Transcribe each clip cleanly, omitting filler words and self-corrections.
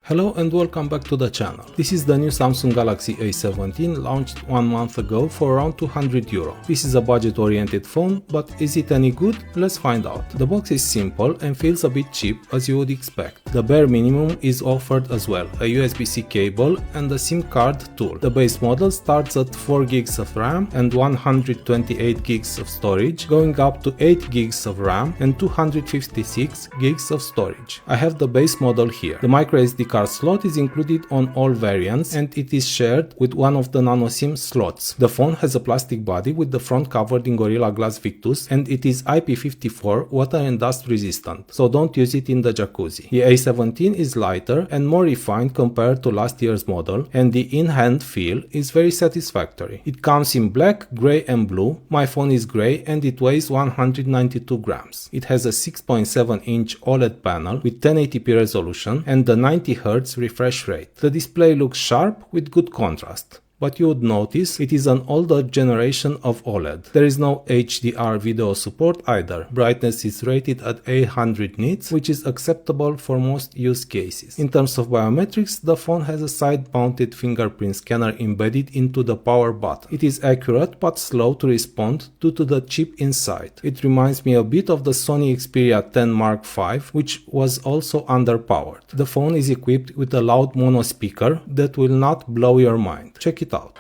Hello and welcome back to the channel. This is the new Samsung Galaxy A17 launched 1 month ago for around €200. This is a budget-oriented phone, but is it any good? Let's find out. The box is simple and feels a bit cheap as you would expect. The bare minimum is offered as well, a USB-C cable and a SIM card tool. The base model starts at 4 GB of RAM and 128 GB of storage, going up to 8 GB of RAM and 256 GB of storage. I have the base model here. The microSD card slot is included on all variants and it is shared with one of the nano SIM slots. The phone has a plastic body with the front covered in Gorilla Glass Victus and it is IP54 water and dust resistant, so don't use it in the jacuzzi. The A17 is lighter and more refined compared to last year's model, and the in-hand feel is very satisfactory. It comes in black, grey and blue. My phone is grey and it weighs 192 grams. It has a 6.7-inch OLED panel with 1080p resolution and the 90Hz refresh rate. The display looks sharp with good contrast, but you would notice it is an older generation of OLED. There is no HDR video support either. Brightness is rated at 800 nits, which is acceptable for most use cases. In terms of biometrics, the phone has a side-mounted fingerprint scanner embedded into the power button. It is accurate but slow to respond due to the chip inside. It reminds me a bit of the Sony Xperia 10 Mark V, which was also underpowered. The phone is equipped with a loud mono speaker that will not blow your mind. Check it out.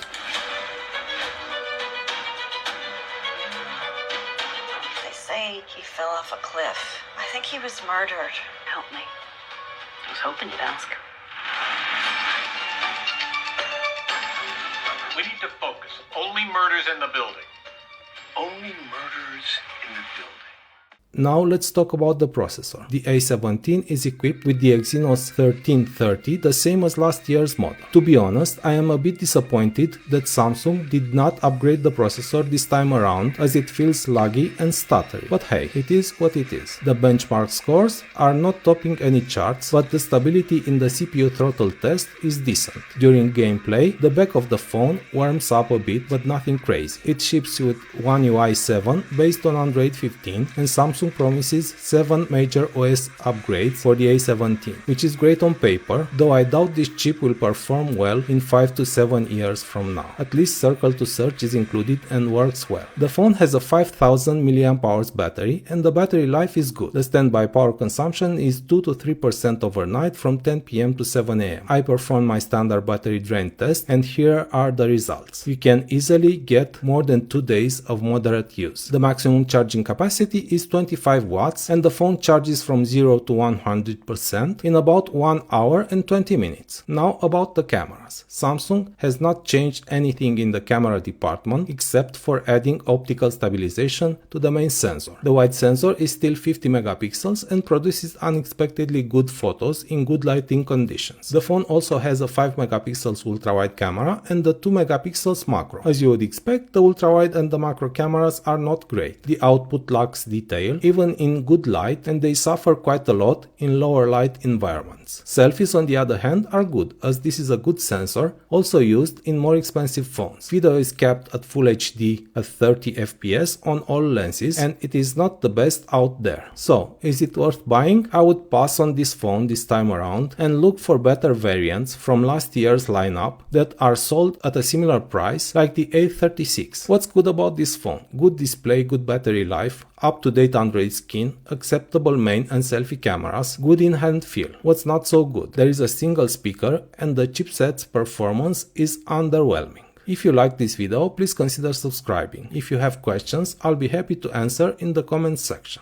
They say he fell off a cliff. I think he was murdered. Help me. I was hoping you'd ask. We need to focus. Only murders in the building. Only murders in the building. Now let's talk about the processor. The A17 is equipped with the Exynos 1330, the same as last year's model. To be honest, I am a bit disappointed that Samsung did not upgrade the processor this time around, as it feels laggy and stuttery. But hey, it is what it is. The benchmark scores are not topping any charts, but the stability in the CPU throttle test is decent. During gameplay, the back of the phone warms up a bit, but nothing crazy. It ships with One UI 7 based on Android 15, and Samsung promises 7 major OS upgrades for the A17, which is great on paper, though I doubt this chip will perform well in 5 to 7 years from now. At least Circle to Search is included and works well. The phone has a 5000 mAh battery and the battery life is good. The standby power consumption is 2 to 3% overnight from 10 PM to 7 AM. I performed my standard battery drain test and here are the results. You can easily get more than 2 days of moderate use. The maximum charging capacity is 25 watts and the phone charges from 0 to 100% in about 1 hour and 20 minutes. Now about the cameras. Samsung has not changed anything in the camera department except for adding optical stabilization to the main sensor. The wide sensor is still 50 megapixels and produces unexpectedly good photos in good lighting conditions. The phone also has a 5 megapixels ultra-wide camera and the 2 megapixels macro. As you would expect, the ultra-wide and the macro cameras are not great. The output lacks detail, even in good light, and they suffer quite a lot in lower light environments. Selfies, on the other hand, are good, as this is a good sensor, also used in more expensive phones. Video is kept at Full HD at 30 FPS on all lenses, and it is not the best out there. So, is it worth buying? I would pass on this phone this time around and look for better variants from last year's lineup that are sold at a similar price, like the A36. What's good about this phone? Good display, good battery life, up-to-date Android skin, acceptable main and selfie cameras, good in-hand feel. What's not so good? There is a single speaker and the chipset's performance is underwhelming. If you like this video, please consider subscribing. If you have questions, I'll be happy to answer in the comments section.